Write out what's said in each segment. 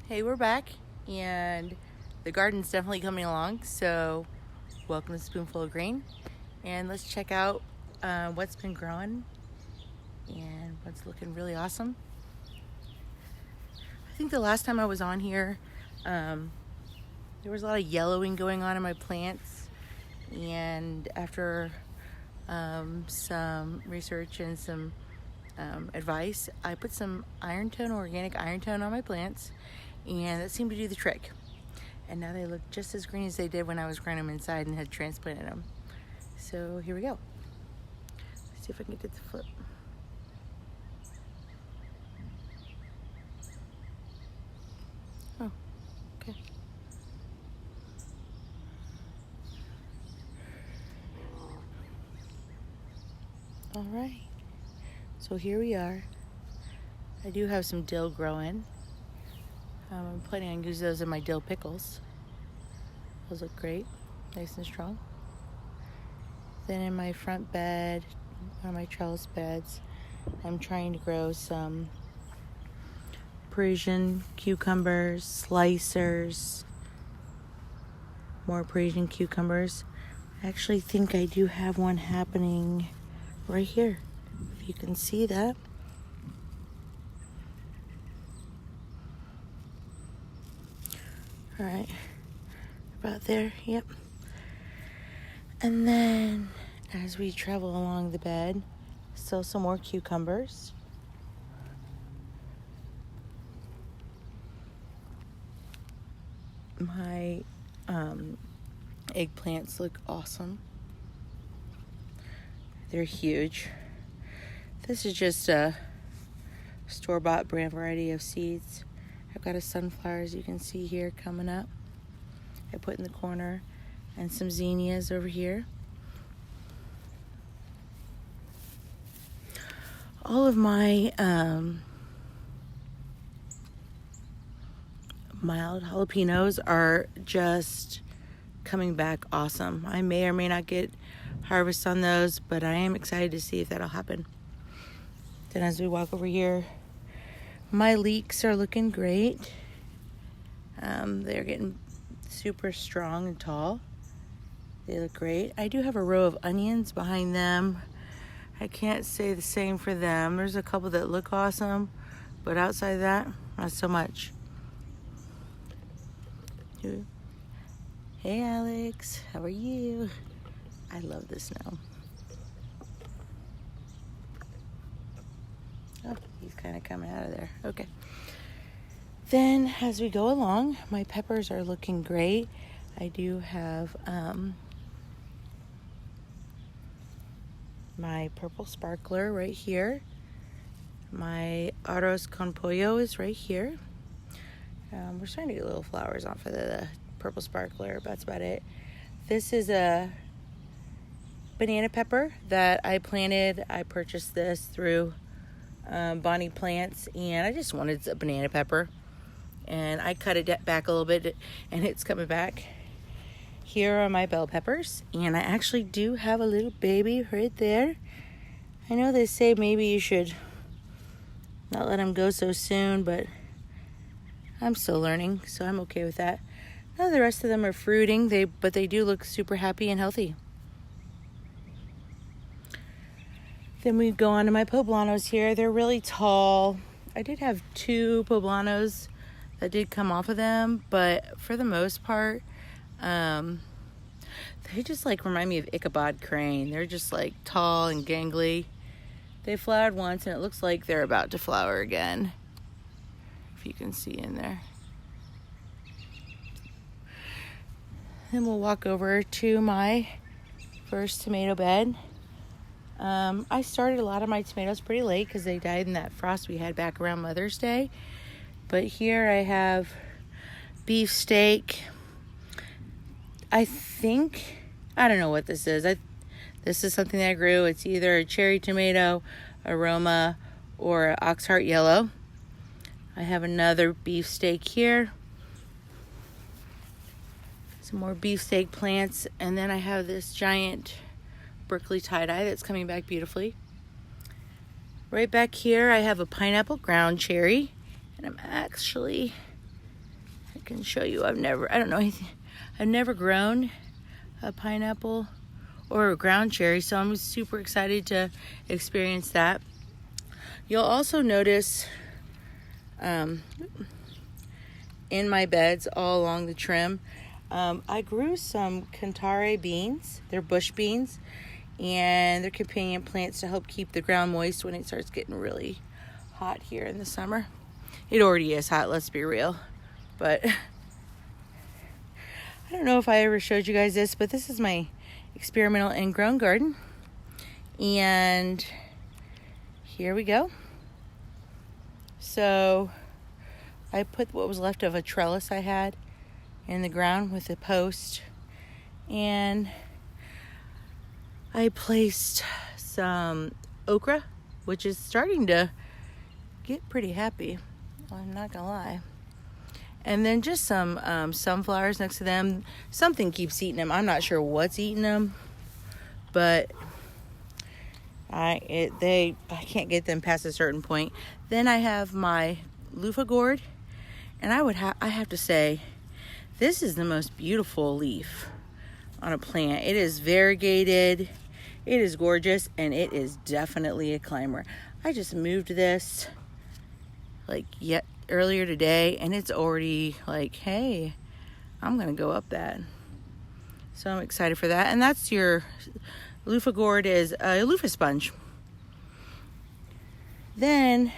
Hey, we're back, and the garden's definitely coming along, so welcome to Spoonful of Green, and let's check out what's been growing and what's looking really awesome. I think the last time I was on here, there was a lot of yellowing going on in my plants, and after some research and some advice, I put some organic iron tone on my plants, and that seemed to do the trick. And now they look just as green as they did when I was growing them inside and had transplanted them. So here we go. Let's see if I can get the flip. Oh, okay. All right. So here we are. I do have some dill growing. I'm planning on using those in my dill pickles. Those look great, nice and strong. Then in my front bed, on my trellis beds, I'm trying to grow some Parisian cucumbers, slicers, more Parisian cucumbers. I actually think I do have one happening right here, if you can see that. All right, about there, yep. And then as we travel along the bed, still some more cucumbers. My eggplants look awesome. They're huge. This is just a store-bought brand variety of seeds. I've got a sunflower, as you can see here, coming up. I put in the corner, and some zinnias over here. All of my mild jalapenos are just coming back awesome. I may or may not get harvest on those, but I am excited to see if that'll happen. Then as we walk over here, my leeks are looking great. They're getting super strong and tall. They look great. I do have a row of onions behind them. I can't say the same for them. There's a couple that look awesome, but outside of that, not so much. Hey Alex, how are you? I love this snow. Oh, he's kind of coming out of there. Okay. Then as we go along, my peppers are looking great. I do have my purple sparkler right here. My arroz con pollo is right here. We're starting to get little flowers off of the purple sparkler, but that's about it. This is a banana pepper that I planted. I purchased this through Bonnie Plants, and I just wanted a banana pepper. And I cut it back a little bit, and it's coming back. Here are my bell peppers, and I actually do have a little baby right there. I know they say maybe you should not let them go so soon, but I'm still learning, so I'm okay with that. Now the rest of them are fruiting, but they do look super happy and healthy. Then we go on to my poblanos here. They're really tall. I did have 2 poblanos that did come off of them, but for the most part, they just like remind me of Ichabod crane. They're just like tall and gangly. They flowered once, and it looks like they're about to flower again, if you can see in there. Then we'll walk over to my first tomato bed. I started a lot of my tomatoes pretty late because they died in that frost we had back around Mother's Day. But here I have beefsteak. I don't know what this is. This is something that I grew. It's either a cherry tomato, aroma, or oxheart yellow. I have another beefsteak here. Some more beefsteak plants. And then I have this giant Berkeley tie-dye that's coming back beautifully. Right back here I have a pineapple ground cherry. And I'm actually can show you. I've never grown a pineapple or a ground cherry, so I'm super excited to experience that. You'll also notice in my beds all along the trim, I grew some cantaloupe beans. They're bush beans, and they're companion plants to help keep the ground moist when it starts getting really hot here in the summer. It already is hot, let's be real, but I don't know if I ever showed you guys this, but this is my experimental ingrown garden, and here we go. So I put what was left of a trellis I had in the ground with a post, and I placed some okra, which is starting to get pretty happy, I'm not gonna lie. And then just some sunflowers next to them. Something keeps eating them. I'm not sure what's eating them, but I can't get them past a certain point. Then I have my luffa gourd, and I have to say, this is the most beautiful leaf on a plant. It is variegated, it is gorgeous, and it is definitely a climber. I just moved this earlier today, and it's already like, hey, I'm gonna go up that. So I'm excited for that. And that's your luffa gourd, is a luffa sponge. Then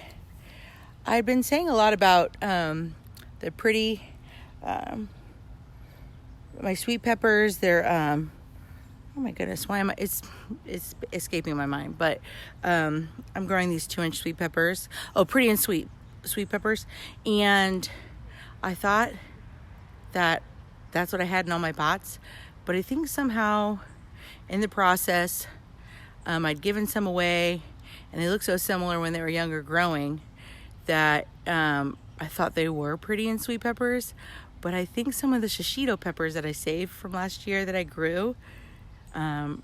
I've been saying a lot about the pretty my sweet peppers. They're oh my goodness, why am I it's escaping my mind, but I'm growing these 2-inch sweet peppers. Oh, pretty and sweet peppers, and I thought that that's what I had in all my pots, but I think somehow in the process I'd given some away, and they look so similar when they were younger growing that I thought they were pretty and sweet peppers. But I think some of the shishito peppers that I saved from last year that I grew, actually,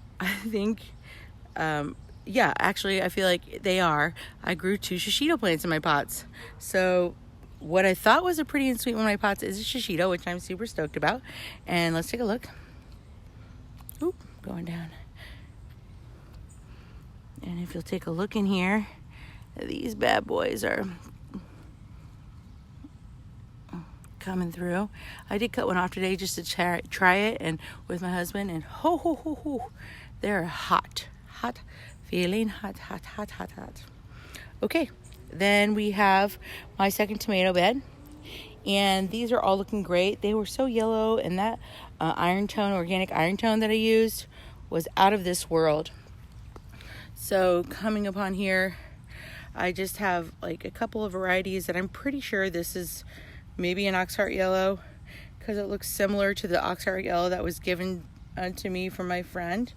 I feel like they are. I grew 2 shishito plants in my pots. So what I thought was a pretty and sweet one in my pots is a shishito, which I'm super stoked about. And let's take a look. Oop, going down. And if you'll take a look in here, these bad boys are coming through. I did cut one off today just to try it, and with my husband, and they're hot, feeling hot. Okay, then we have my second tomato bed, and these are all looking great. They were so yellow, and that organic iron tone that I used was out of this world. So coming upon here, I just have like a couple of varieties that I'm pretty sure this is maybe an oxheart yellow, because it looks similar to the oxheart yellow that was given to me from my friend.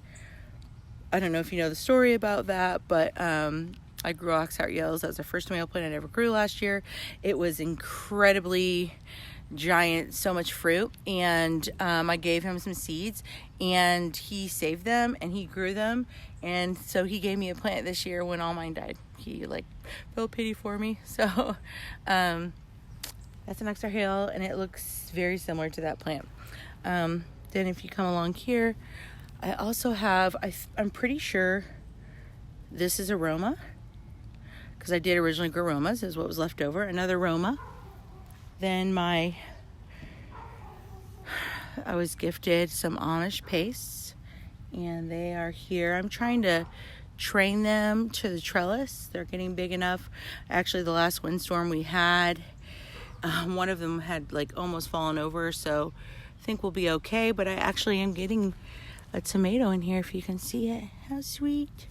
I don't know if you know the story about that, but I grew oxheart yellows. That was the first tomato plant I ever grew last year. It was incredibly giant, so much fruit, and I gave him some seeds, and he saved them and he grew them, and so he gave me a plant this year when all mine died. He felt pity for me. So that's an oxheart yellow, and it looks very similar to that plant. Then if you come along here, I also have, I'm pretty sure this is a Roma, because I did originally grow Romas, is what was left over. Another Roma. Then I was gifted some Amish pastes, and they are here. I'm trying to train them to the trellis. They're getting big enough. Actually, the last windstorm we had, one of them had almost fallen over, so I think we'll be okay. But I actually am getting a tomato in here, if you can see it. How sweet.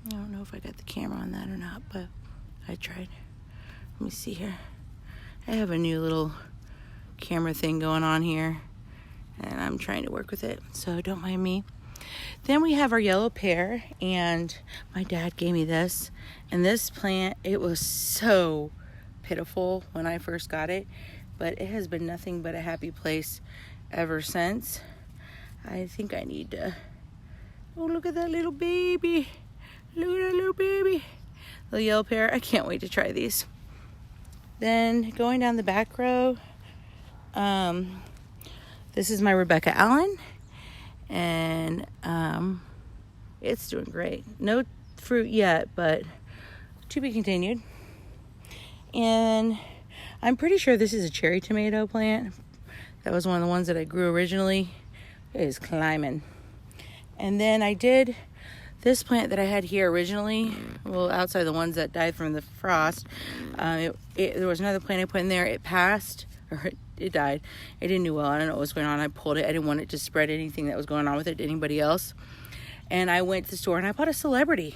I don't know if I got the camera on that or not, but I tried. Let me see here. I have a new little camera thing going on here, and I'm trying to work with it, so don't mind me. Then we have our yellow pear, and my dad gave me this. And this plant, it was so pitiful when I first got it, but it has been nothing but a happy place ever since. I think I need to, oh, look at that little baby. Look at that little baby. The yellow pear, I can't wait to try these. Then going down the back row, this is my Rebecca Allen, and it's doing great. No fruit yet, but to be continued. And I'm pretty sure this is a cherry tomato plant. That was one of the ones that I grew originally. It is climbing. And then I did this plant that I had here originally, well, outside the ones that died from the frost. There was another plant I put in there. It passed, or it died. It didn't do well. I don't know what was going on. I pulled it. I didn't want it to spread anything that was going on with it to anybody else. And I went to the store and I bought a Celebrity.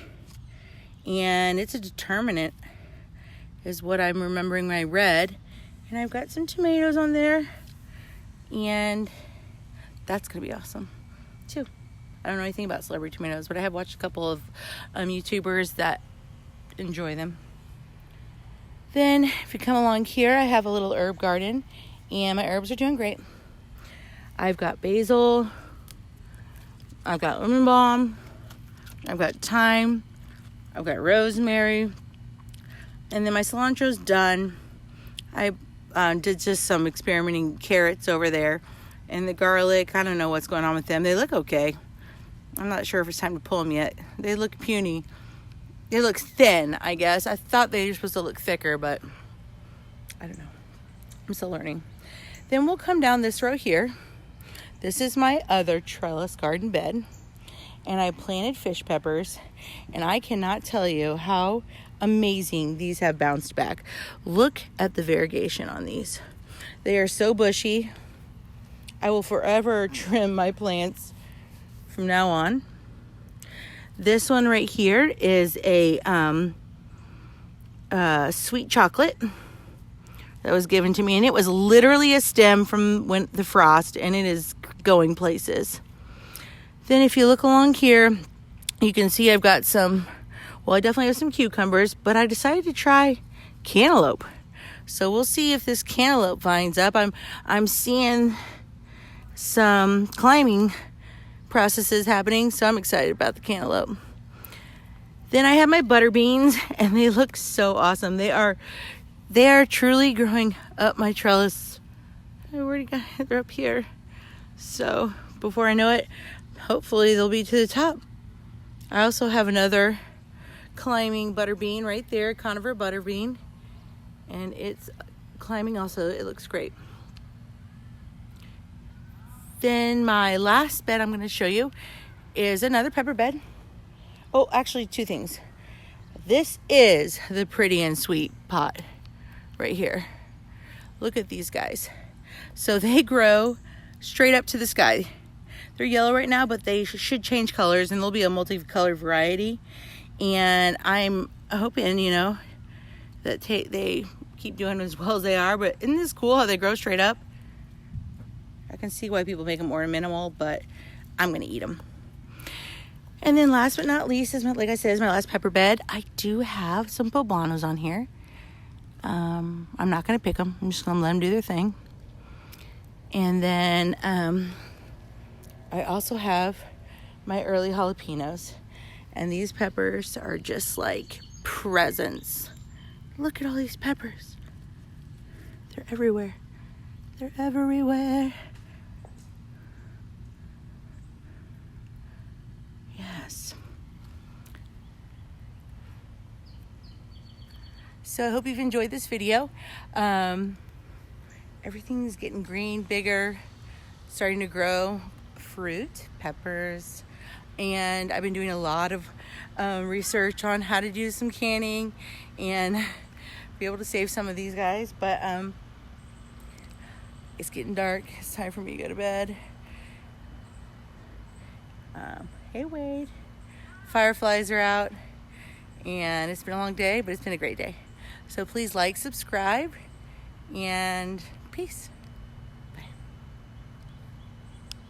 And it's a determinant, is what I'm remembering when I read. And I've got some tomatoes on there. And that's going to be awesome, too. I don't know anything about Celebrity tomatoes, but I have watched a couple of YouTubers that enjoy them. Then, if you come along here, I have a little herb garden. And my herbs are doing great. I've got basil. I've got lemon balm. I've got thyme. I've got rosemary. And then my cilantro's done. I did just some experimenting carrots over there. And the garlic, I don't know what's going on with them. They look okay. I'm not sure if it's time to pull them yet. They look puny. They look thin, I guess. I thought they were supposed to look thicker, but I don't know. I'm still learning. Then we'll come down this row here. This is my other trellis garden bed. And I planted fish peppers. And I cannot tell you how amazing these have bounced back. Look at the variegation on these. They are so bushy. I will forever trim my plants from now on. This one right here is a sweet chocolate that was given to me, and it was literally a stem from when the frost, and it is going places. Then if you look along here, you can see I've got some, well, I definitely have some cucumbers, but I decided to try cantaloupe. So we'll see if this cantaloupe vines up. I'm seeing some climbing processes happening, so I'm excited about the cantaloupe. Then I have my butter beans, and they look so awesome. They are truly growing up my trellis. I already got it. They're up here. So before I know it, hopefully they'll be to the top. I also have another climbing butter bean right there, conifer butter bean, and it's climbing also. It looks great. Then my last bed I'm going to show you is another pepper bed. Oh, actually two things. This is the pretty and sweet pot right here. Look at these guys. So they grow straight up to the sky. They're yellow right now, but they should change colors, and there'll be a multicolored variety. And I'm hoping, that they keep doing as well as they are. But isn't this cool how they grow straight up? I can see why people make them ornamental, but I'm going to eat them. And then last but not least, like I said, is my last pepper bed. I do have some poblanos on here. I'm not going to pick them. I'm just going to let them do their thing. And then I also have my early jalapenos. And these peppers are just like presents. Look at all these peppers. They're everywhere. They're everywhere. Yes. So I hope you've enjoyed this video. Everything's getting green, bigger, starting to grow fruit, peppers, and I've been doing a lot of research on how to do some canning and be able to save some of these guys. But it's getting dark. It's time for me to go to bed. Hey Wade. Fireflies are out, and it's been a long day, but it's been a great day. So please like, subscribe, and peace.